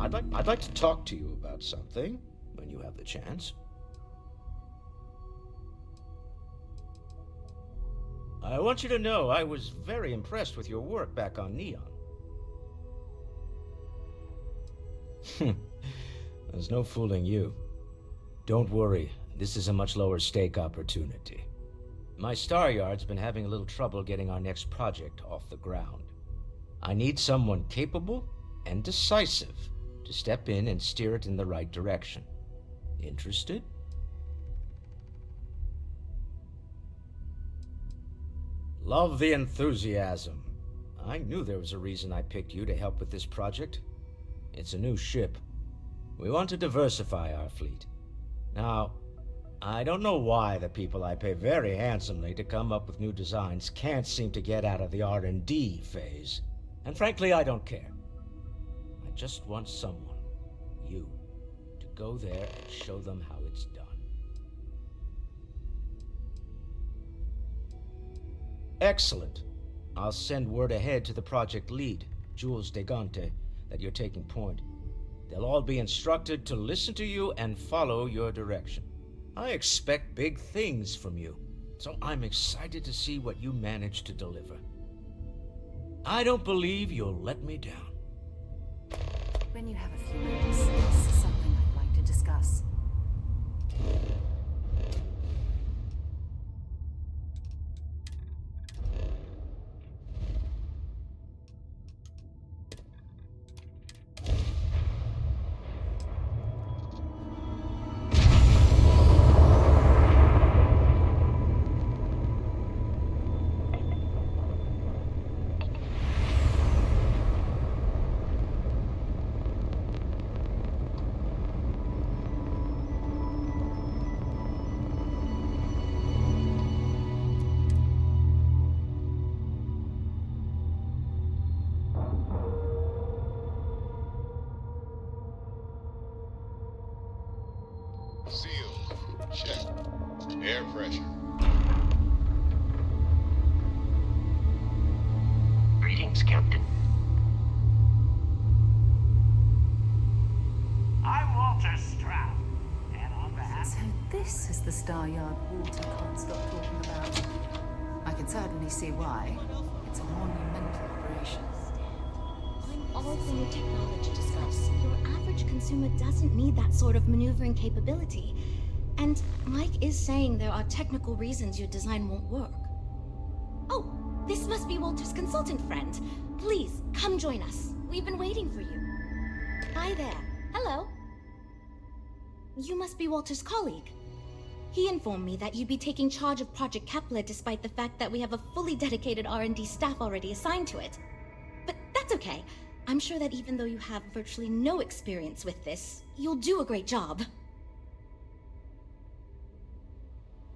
I'd like to talk to you about something when you have the chance. I want you to know I was very impressed with your work back on Neon. There's no fooling you. Don't worry, this is a much lower stake opportunity. My Star Yard's been having a little trouble getting our next project off the ground. I need someone capable and decisive to step in and steer it in the right direction. Interested? Love the enthusiasm. I knew there was a reason I picked you to help with this project. It's a new ship. We want to diversify our fleet. Now, I don't know why the people I pay very handsomely to come up with new designs can't seem to get out of the R&D phase. And frankly, I don't care. I just want someone, you, to go there and show them how it's done. Excellent. I'll send word ahead to the project lead, Jules Degante, that you're taking point. They'll all be instructed to listen to you and follow your direction. I expect big things from you, so I'm excited to see what you manage to deliver. I don't believe you'll let me down. When you have a few minutes, this is something I'd like to discuss. Sealed. Check. Air pressure. Greetings, Captain. I'm Walter Stroud, and on behalf... So this is the Star Yard Walter can't stop talking about. I can certainly see why. It's a monumental operation. I'm all for new technology, discuss. Your average consumer doesn't need that sort of maneuvering capability. And Mike is saying there are technical reasons your design won't work. Oh, this must be Walter's consultant friend. Please, come join us. We've been waiting for you. Hi there. Hello. You must be Walter's colleague. He informed me that you'd be taking charge of Project Kepler despite the fact that we have a fully dedicated R&D staff already assigned to it. But that's okay. I'm sure that even though you have virtually no experience with this, you'll do a great job.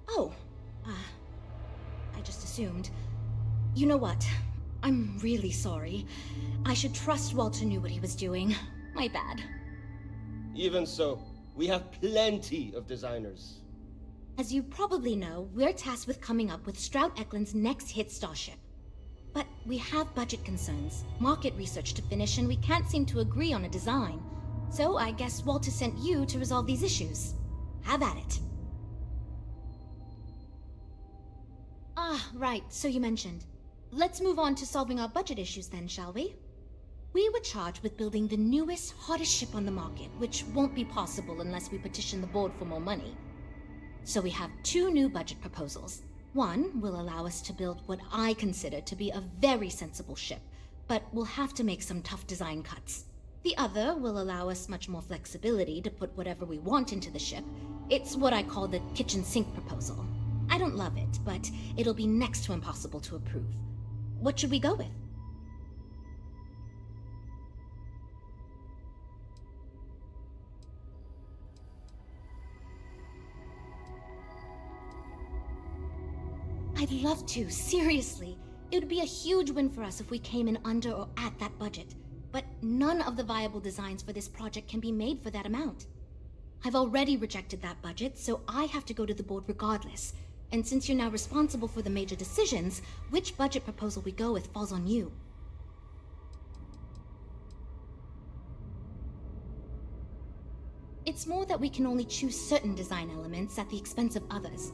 Oh, I just assumed. You know what? I'm really sorry. I should trust Walter knew what he was doing. My bad. Even so, we have plenty of designers. As you probably know, we're tasked with coming up with Stroud Eklund's next hit starship. But we have budget concerns, market research to finish, and we can't seem to agree on a design. So I guess Walter sent you to resolve these issues. Have at it. Ah, right, so you mentioned. Let's move on to solving our budget issues then, shall we? We were charged with building the newest, hottest ship on the market, which won't be possible unless we petition the board for more money. So we have two new budget proposals. One will allow us to build what I consider to be a very sensible ship, but we'll have to make some tough design cuts. The other will allow us much more flexibility to put whatever we want into the ship. It's what I call the kitchen sink proposal. I don't love it, but it'll be next to impossible to approve. What should we go with? I'd love to, seriously. It would be a huge win for us if we came in under or at that budget. But none of the viable designs for this project can be made for that amount. I've already rejected that budget, so I have to go to the board regardless. And since you're now responsible for the major decisions, which budget proposal we go with falls on you. It's more that we can only choose certain design elements at the expense of others.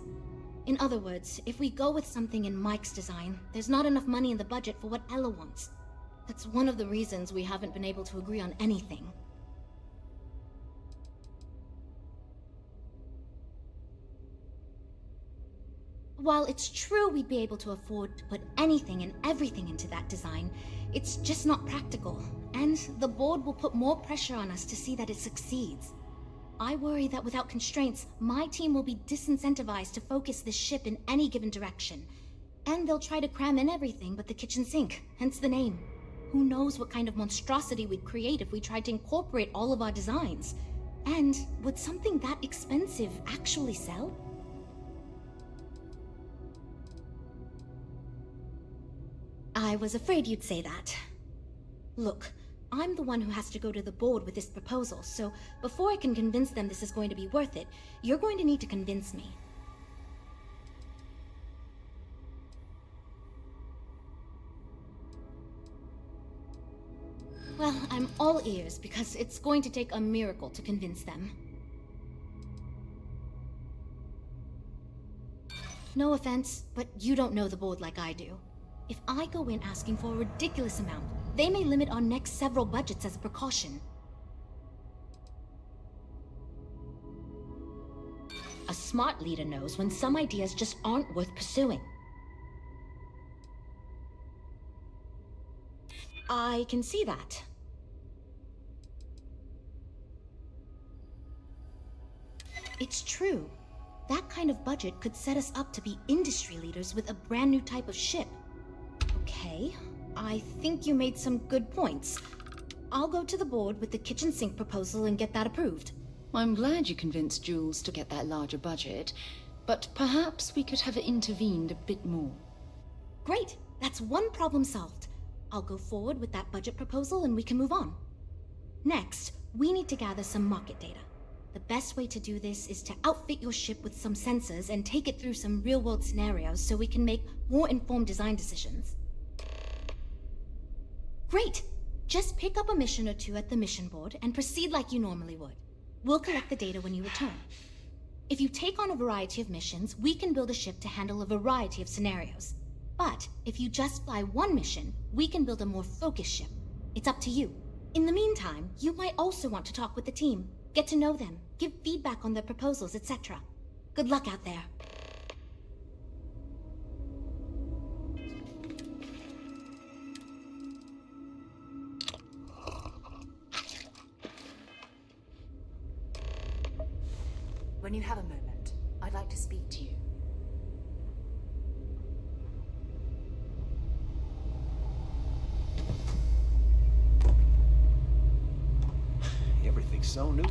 In other words, if we go with something in Mike's design, there's not enough money in the budget for what Ella wants. That's one of the reasons we haven't been able to agree on anything. While it's true we'd be able to afford to put anything and everything into that design, it's just not practical, and the board will put more pressure on us to see that it succeeds. I worry that without constraints, my team will be disincentivized to focus this ship in any given direction, and they'll try to cram in everything but the kitchen sink, hence the name. Who knows what kind of monstrosity we'd create if we tried to incorporate all of our designs? And would something that expensive actually sell? I was afraid you'd say that. Look, I'm the one who has to go to the board with this proposal, so before I can convince them this is going to be worth it, you're going to need to convince me. Well, I'm all ears because it's going to take a miracle to convince them. No offense, but you don't know the board like I do. If I go in asking for a ridiculous amount, they may limit our next several budgets as a precaution. A smart leader knows when some ideas just aren't worth pursuing. I can see that. It's true. That kind of budget could set us up to be industry leaders with a brand new type of ship. Okay, I think you made some good points. I'll go to the board with the kitchen sink proposal and get that approved. I'm glad you convinced Jules to get that larger budget, but perhaps we could have intervened a bit more. Great, that's one problem solved. I'll go forward with that budget proposal and we can move on. Next, we need to gather some market data. The best way to do this is to outfit your ship with some sensors and take it through some real-world scenarios so we can make more informed design decisions. Great! Just pick up a mission or two at the mission board and proceed like you normally would. We'll collect the data when you return. If you take on a variety of missions, we can build a ship to handle a variety of scenarios. But if you just fly one mission, we can build a more focused ship. It's up to you. In the meantime, you might also want to talk with the team, get to know them, give feedback on their proposals, etc. Good luck out there. When you have a moment, I'd like to speak to you. Everything's so new.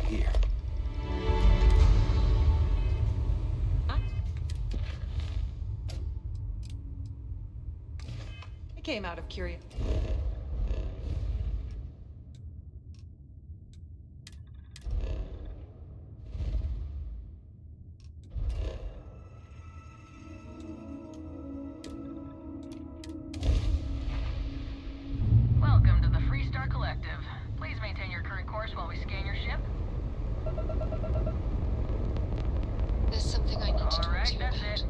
Here. It came out of curiosity. Welcome to the Freestar Collective. Please maintain your current course while we scan your ship. There's something I need to talk to Alright, you that's about. it.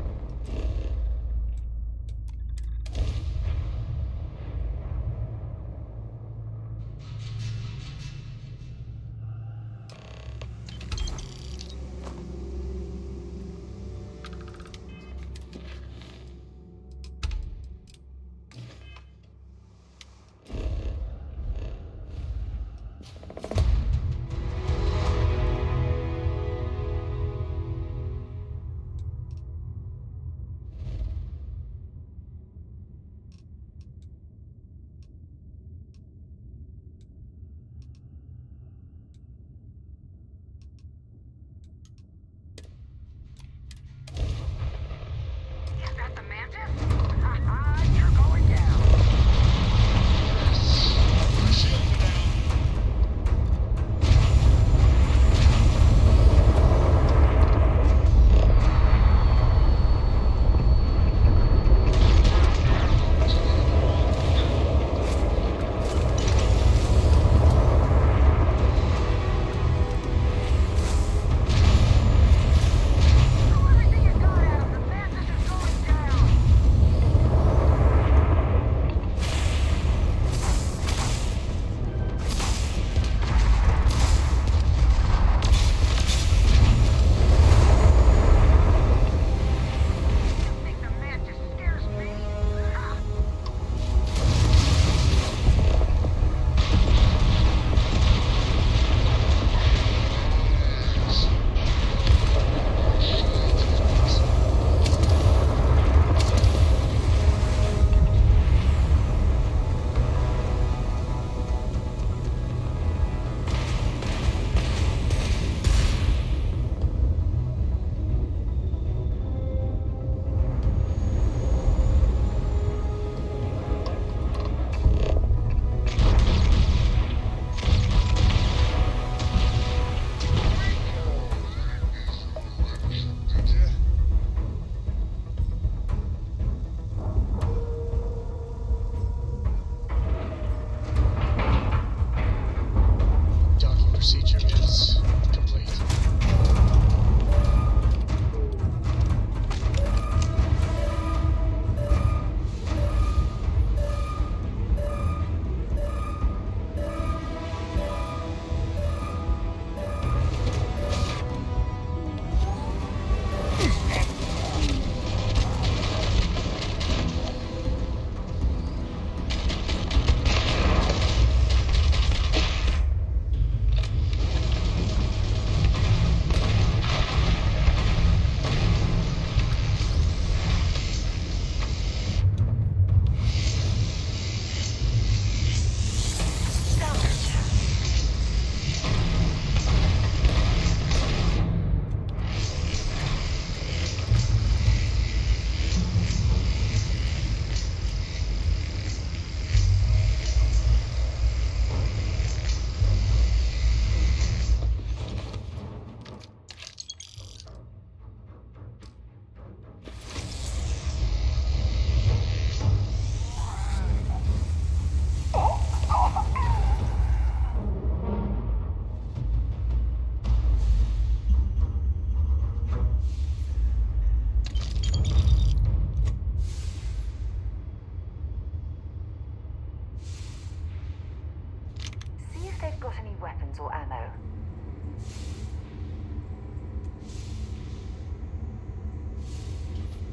See if they've got any weapons or ammo.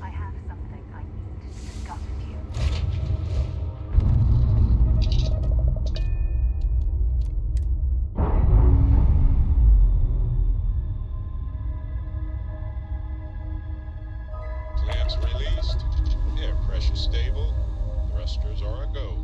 I have something I need to discuss with you. Clamps released. Air pressure stable. Thrusters are a go.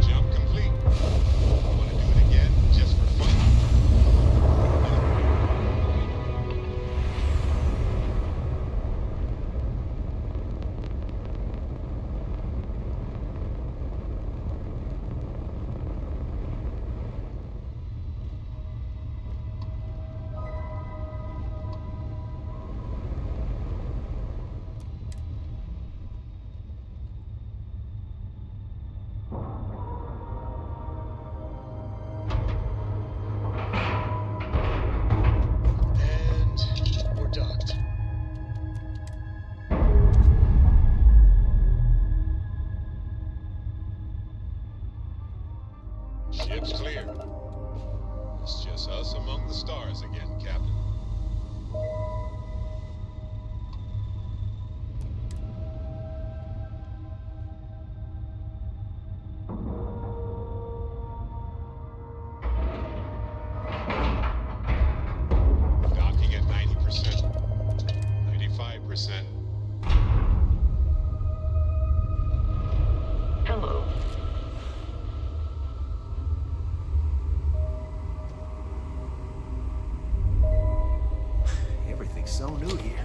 Jump complete. Want to do it again just for fun? And we're docked. Ship's clear. It's just us among the stars again, Captain. Docking at 90%. 95%. Hello. Everything's so new here.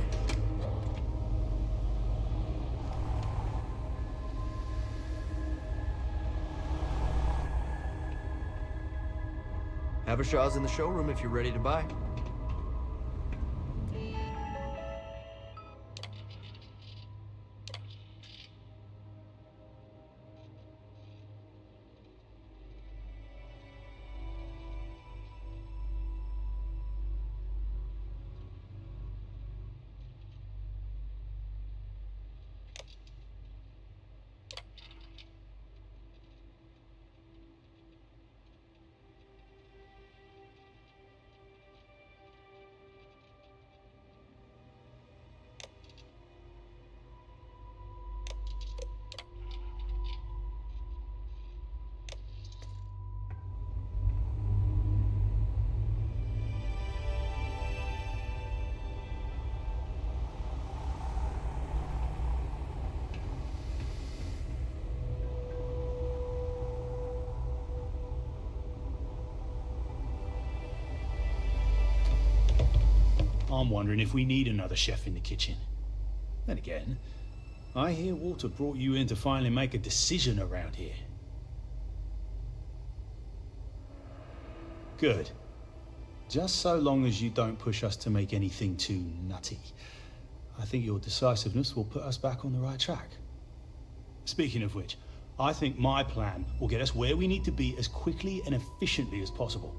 Havershaw's in the showroom if you're ready to buy. I'm wondering if we need another chef in the kitchen. Then again, I hear Walter brought you in to finally make a decision around here. Good. Just so long as you don't push us to make anything too nutty. I think your decisiveness will put us back on the right track. Speaking of which, I think my plan will get us where we need to be as quickly and efficiently as possible.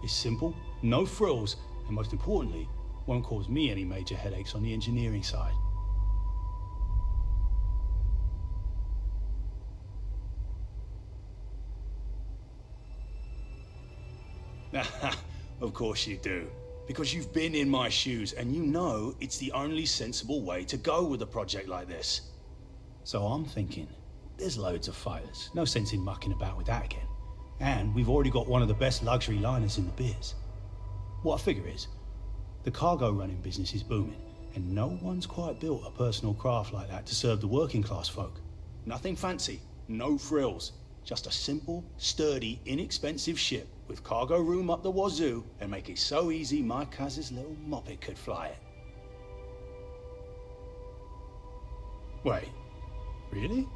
It's simple, no frills, and most importantly, won't cause me any major headaches on the engineering side. Of course you do. Because you've been in my shoes and you know it's the only sensible way to go with a project like this. So I'm thinking, there's loads of fighters. No sense in mucking about with that again. And we've already got one of the best luxury liners in the biz. What I figure is, the cargo running business is booming, and no one's quite built a personal craft like that to serve the working class folk. Nothing fancy, no frills, just a simple, sturdy, inexpensive ship with cargo room up the wazoo and make it so easy my cousin's little moppet could fly it. Wait, really?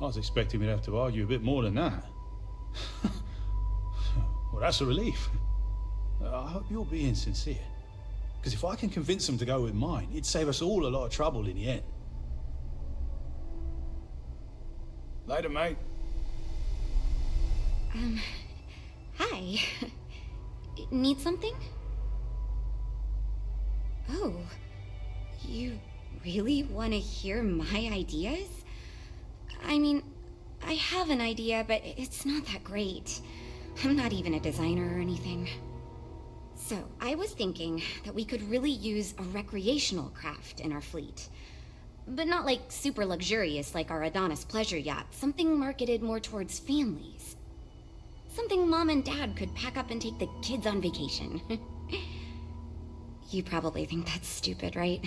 I was expecting we'd have to argue a bit more than that. Well, that's a relief. I hope you're being sincere. Because if I can convince them to go with mine, it'd save us all a lot of trouble in the end. Later, mate. Hi. Need something? Oh, you really want to hear my ideas? I mean, I have an idea, but it's not that great. I'm not even a designer or anything. So, I was thinking that we could really use a recreational craft in our fleet. But not like super luxurious like our Adonis pleasure yacht, something marketed more towards families. Something Mom and Dad could pack up and take the kids on vacation. You probably think that's stupid, right?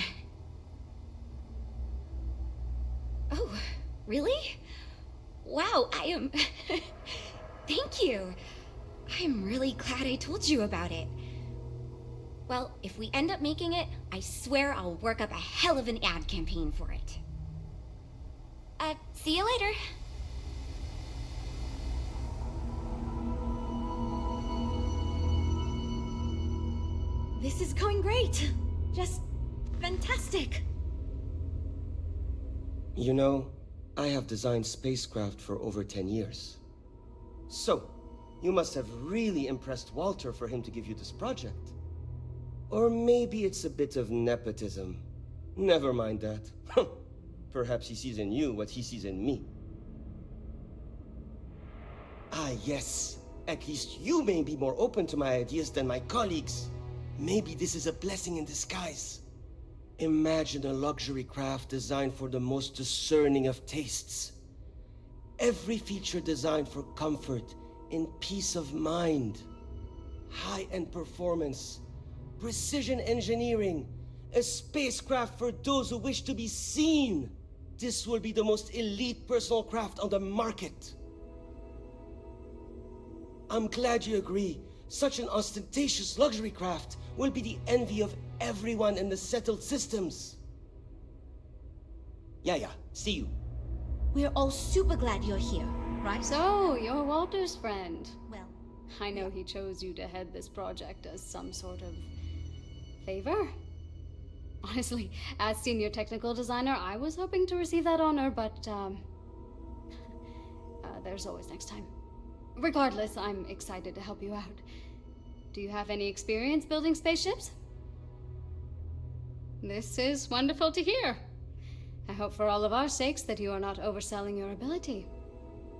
Oh, really? Wow, I am... Thank you. I'm really glad I told you about it. Well, if we end up making it, I swear I'll work up a hell of an ad campaign for it. See you later. This is going great. Just fantastic. You know, I have designed spacecraft for over 10 years. So, you must have really impressed Walter for him to give you this project. Or maybe it's a bit of nepotism. Never mind that. Perhaps he sees in you what he sees in me. Ah, yes. At least you may be more open to my ideas than my colleagues. Maybe this is a blessing in disguise. Imagine a luxury craft designed for the most discerning of tastes. Every feature designed for comfort and peace of mind. High-end performance, precision engineering, a spacecraft for those who wish to be seen. This will be the most elite personal craft on the market. I'm glad you agree. Such an ostentatious luxury craft will be the envy of everyone in the settled systems. Yeah, see you. We're all super glad you're here, right? So, you're Walter's friend. Well, I know he chose you to head this project as some sort of favor. Honestly, as senior technical designer, I was hoping to receive that honor, but there's always next time. Regardless, I'm excited to help you out. Do you have any experience building spaceships? This is wonderful to hear. I hope for all of our sakes that you are not overselling your ability.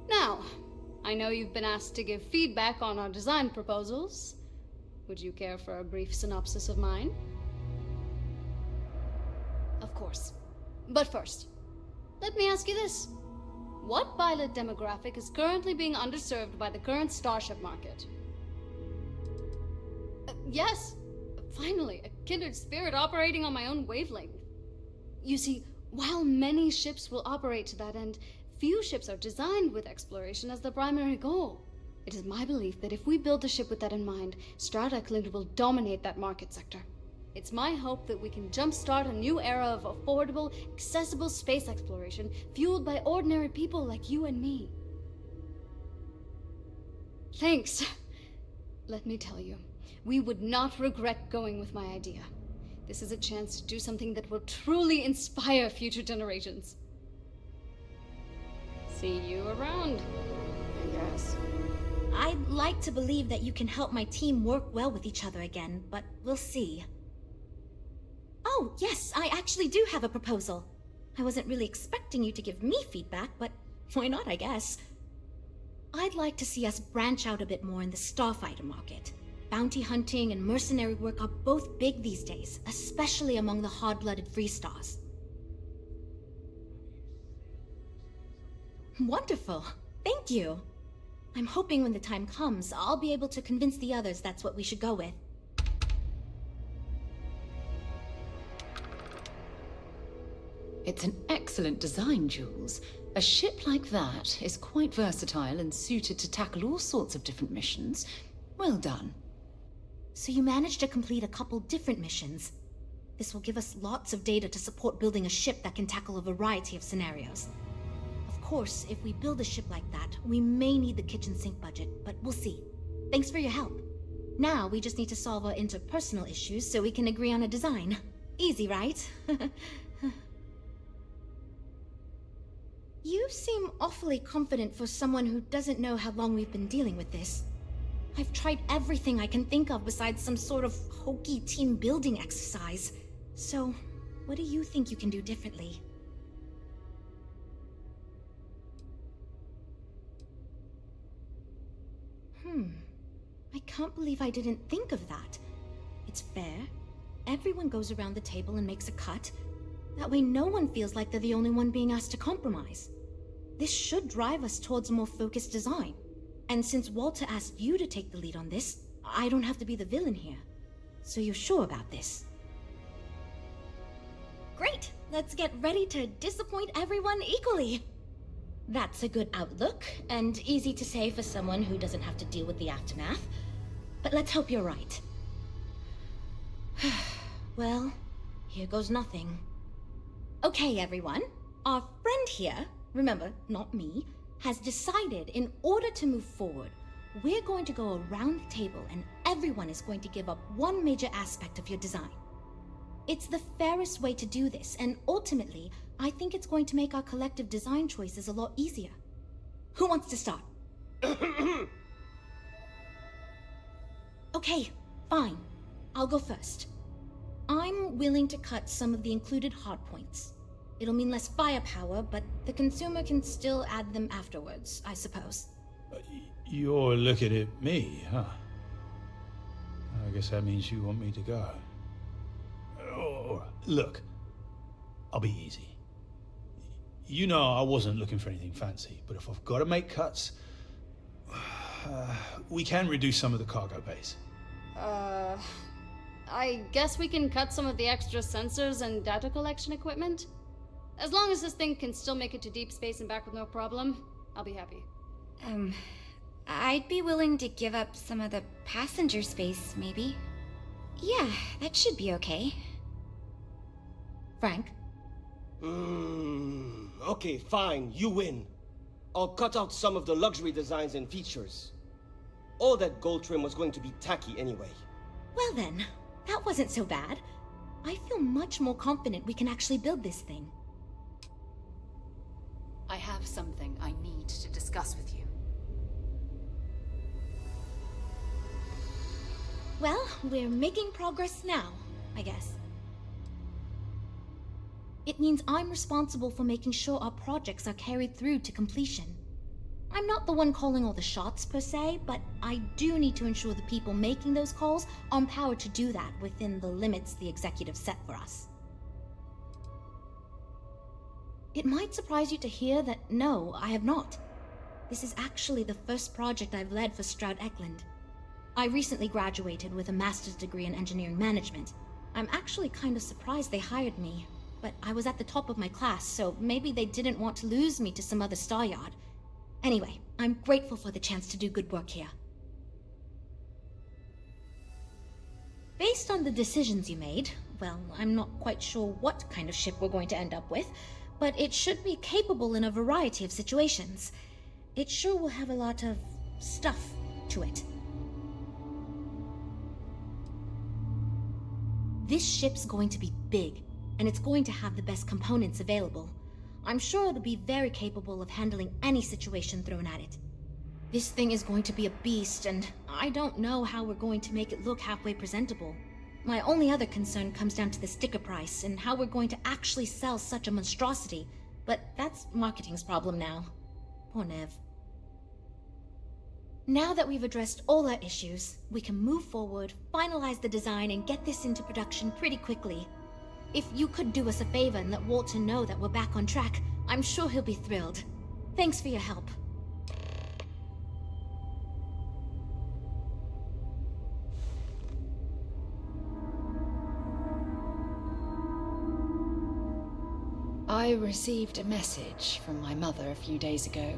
Now, I know you've been asked to give feedback on our design proposals. Would you care for a brief synopsis of mine? Of course. But first, let me ask you this. What pilot demographic is currently being underserved by the current starship market? Yes! Finally, a kindred spirit operating on my own wavelength. You see, while many ships will operate to that end, few ships are designed with exploration as the primary goal. It is my belief that if we build a ship with that in mind, Strata Clint will dominate that market sector. It's my hope that we can jumpstart a new era of affordable, accessible space exploration fueled by ordinary people like you and me. Thanks. Let me tell you, we would not regret going with my idea. This is a chance to do something that will truly inspire future generations. See you around, I guess. I'd like to believe that you can help my team work well with each other again, but we'll see. Oh, yes, I actually do have a proposal. I wasn't really expecting you to give me feedback, but why not, I guess. I'd like to see us branch out a bit more in the starfighter market. Bounty hunting and mercenary work are both big these days, especially among the hard-blooded free stars. Wonderful. Thank you. I'm hoping when the time comes, I'll be able to convince the others that's what we should go with. It's an excellent design, Jules. A ship like that is quite versatile and suited to tackle all sorts of different missions. Well done. So you managed to complete a couple different missions. This will give us lots of data to support building a ship that can tackle a variety of scenarios. Of course, if we build a ship like that, we may need the kitchen sink budget, but we'll see. Thanks for your help. Now we just need to solve our interpersonal issues so we can agree on a design. Easy, right? You seem awfully confident for someone who doesn't know how long we've been dealing with this. I've tried everything I can think of besides some sort of hokey team building exercise. So, what do you think you can do differently? I can't believe I didn't think of that. It's fair. Everyone goes around the table and makes a cut. That way no one feels like they're the only one being asked to compromise. This should drive us towards a more focused design. And since Walter asked you to take the lead on this, I don't have to be the villain here. So you're sure about this? Great! Let's get ready to disappoint everyone equally! That's a good outlook, and easy to say for someone who doesn't have to deal with the aftermath. But let's hope you're right. Well, here goes nothing. Okay, everyone. Our friend here, remember, not me, has decided in order to move forward, we're going to go around the table and everyone is going to give up one major aspect of your design. It's the fairest way to do this, and ultimately, I think it's going to make our collective design choices a lot easier. Who wants to start? Okay, fine. I'll go first. I'm willing to cut some of the included hardpoints. It'll mean less firepower, but the consumer can still add them afterwards, I suppose. You're looking at me, huh? I guess that means you want me to go. All right. Look, I'll be easy. You know I wasn't looking for anything fancy, but if I've got to make cuts, we can reduce some of the cargo base. I guess we can cut some of the extra sensors and data collection equipment? As long as this thing can still make it to deep space and back with no problem, I'll be happy. I'd be willing to give up some of the passenger space, maybe. Yeah, that should be okay. Frank? Okay, fine, you win. I'll cut out some of the luxury designs and features. All that gold trim was going to be tacky anyway. Well then, that wasn't so bad. I feel much more confident we can actually build this thing. I have something I need to discuss with you. Well, we're making progress now, I guess. It means I'm responsible for making sure our projects are carried through to completion. I'm not the one calling all the shots per se, but I do need to ensure the people making those calls are empowered to do that within the limits the executive set for us. It might surprise you to hear that no, I have not. This is actually the first project I've led for Stroud Eklund. I recently graduated with a master's degree in engineering management. I'm actually kind of surprised they hired me, but I was at the top of my class, so maybe they didn't want to lose me to some other star yard. Anyway, I'm grateful for the chance to do good work here. Based on the decisions you made, well, I'm not quite sure what kind of ship we're going to end up with, but it should be capable in a variety of situations. It sure will have a lot of stuff to it. This ship's going to be big, and it's going to have the best components available. I'm sure it'll be very capable of handling any situation thrown at it. This thing is going to be a beast, and I don't know how we're going to make it look halfway presentable. My only other concern comes down to the sticker price and how we're going to actually sell such a monstrosity, but that's marketing's problem now. Poor Nev. Now that we've addressed all our issues, we can move forward, finalize the design, and get this into production pretty quickly. If you could do us a favor and let Walter know that we're back on track, I'm sure he'll be thrilled. Thanks for your help. I received a message from my mother a few days ago.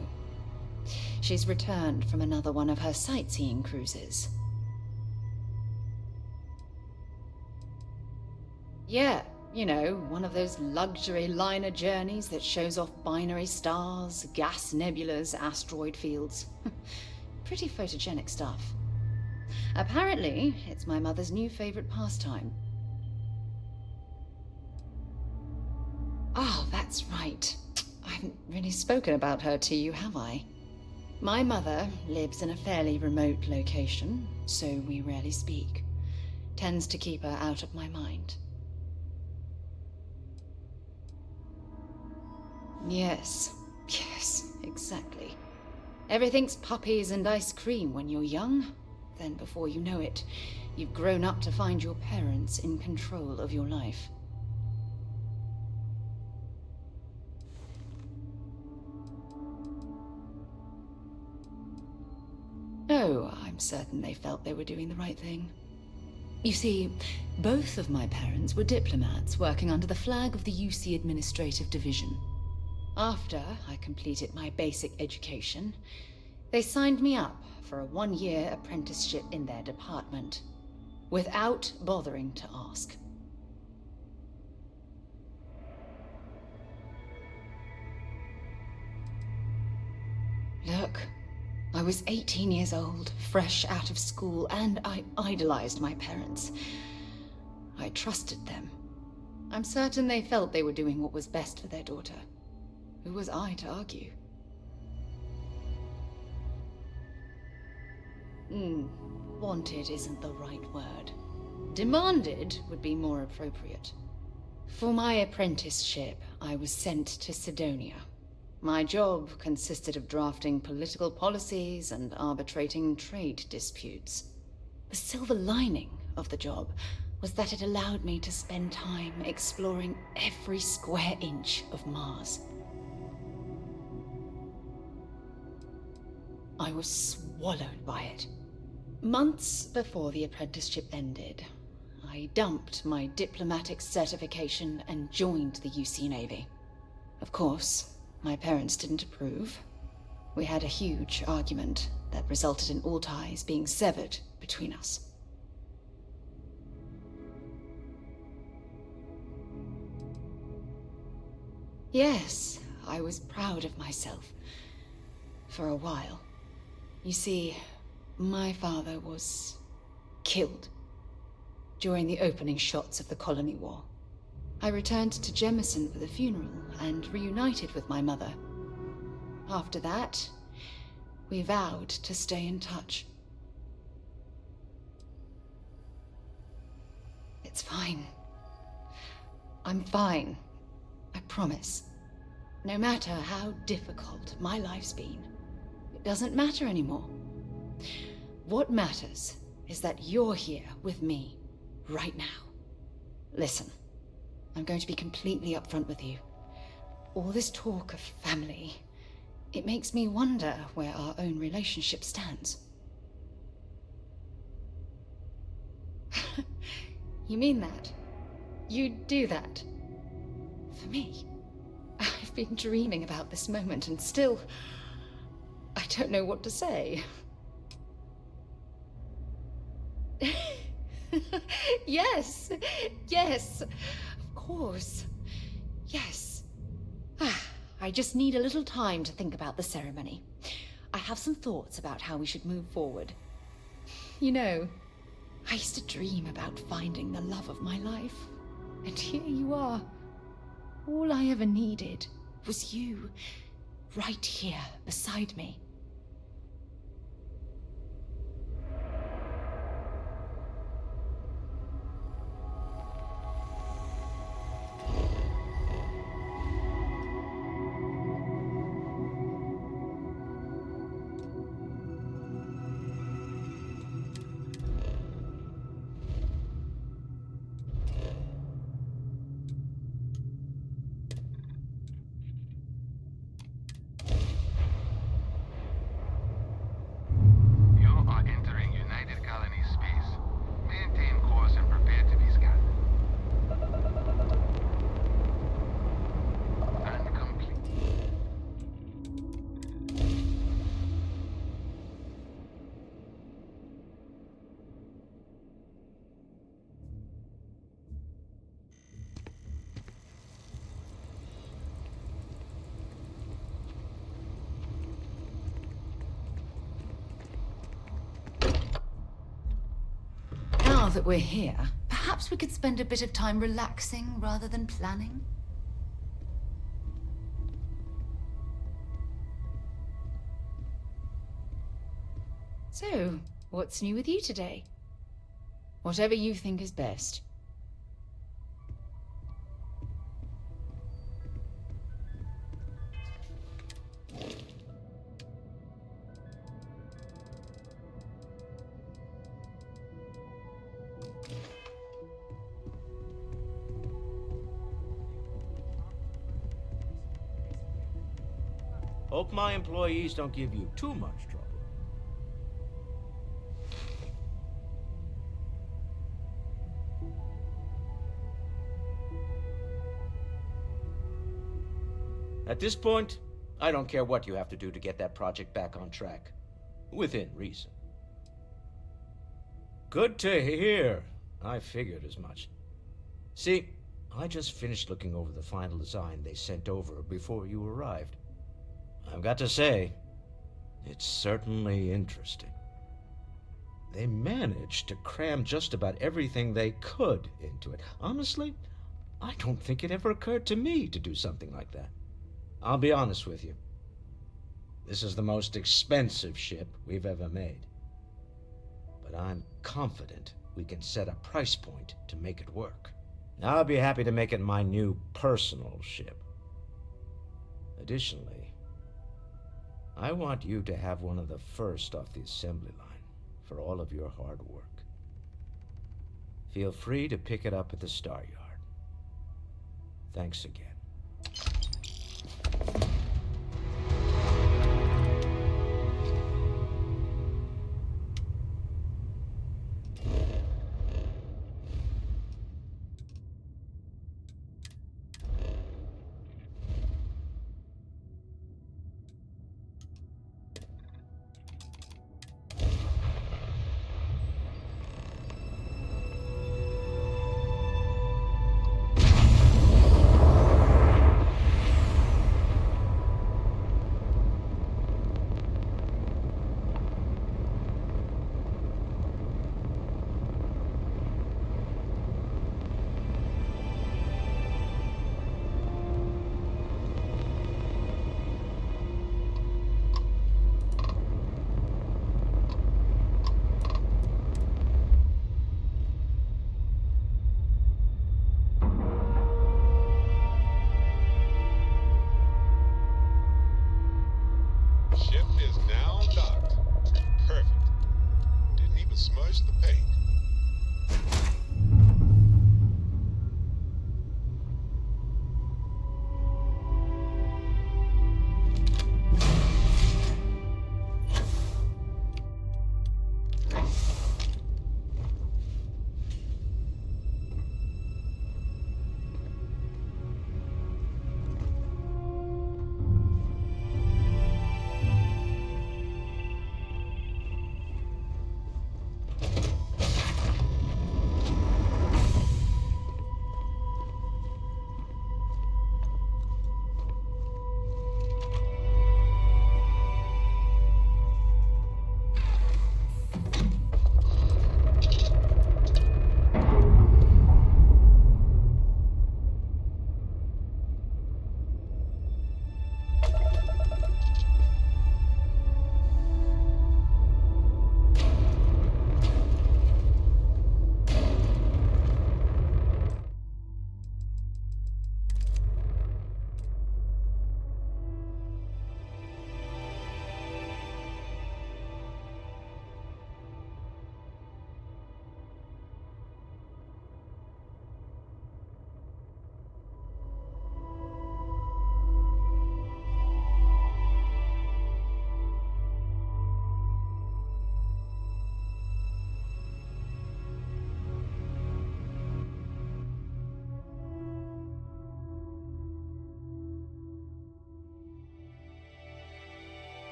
She's returned from another one of her sightseeing cruises. Yeah, you know, one of those luxury liner journeys that shows off binary stars, gas nebulas, asteroid fields. Pretty photogenic stuff. Apparently, it's my mother's new favorite pastime. Oh, that's right. I haven't really spoken about her to you, have I? My mother lives in a fairly remote location, so we rarely speak. Tends to keep her out of my mind. Yes, exactly. Everything's puppies and ice cream when you're young. Then before you know it, you've grown up to find your parents in control of your life. Oh, I'm certain they felt they were doing the right thing. You see, both of my parents were diplomats working under the flag of the UC Administrative Division. After I completed my basic education, they signed me up for a 1-year apprenticeship in their department, without bothering to ask. Look, I was 18 years old, fresh out of school, and I idolized my parents. I trusted them. I'm certain they felt they were doing what was best for their daughter. Who was I to argue? Wanted isn't the right word. Demanded would be more appropriate. For my apprenticeship, I was sent to Sidonia. My job consisted of drafting political policies and arbitrating trade disputes. The silver lining of the job was that it allowed me to spend time exploring every square inch of Mars. I was swallowed by it. Months before the apprenticeship ended, I dumped my diplomatic certification and joined the UC Navy. Of course, my parents didn't approve. We had a huge argument that resulted in all ties being severed between us. Yes, I was proud of myself. For a while. You see, my father was killed during the opening shots of the Colony War. I returned to Jemison for the funeral and reunited with my mother. After that, we vowed to stay in touch. It's fine. I'm fine. I promise. No matter how difficult my life's been, it doesn't matter anymore. What matters is that you're here with me right now. Listen, I'm going to be completely upfront with you. All this talk of family, it makes me wonder where our own relationship stands. You mean that? You'd do that? For me? I've been dreaming about this moment and still, I don't know what to say. Yes, of course. Yes. I just need a little time to think about the ceremony. I have some thoughts about how we should move forward. You know, I used to dream about finding the love of my life. And here you are. All I ever needed was you, right here beside me. that we're here, perhaps we could spend a bit of time relaxing rather than planning? So, what's new with you today? Whatever you think is best. Hope my employees don't give you too much trouble. At this point, I don't care what you have to do to get that project back on track. Within reason. Good to hear. I figured as much. See, I just finished looking over the final design they sent over before you arrived. I've got to say, it's certainly interesting. They managed to cram just about everything they could into it. Honestly, I don't think it ever occurred to me to do something like that. I'll be honest with you. This is the most expensive ship we've ever made. But I'm confident we can set a price point to make it work. I'll be happy to make it my new personal ship. Additionally, I want you to have one of the first off the assembly line for all of your hard work. Feel free to pick it up at the Star Yard. Thanks again.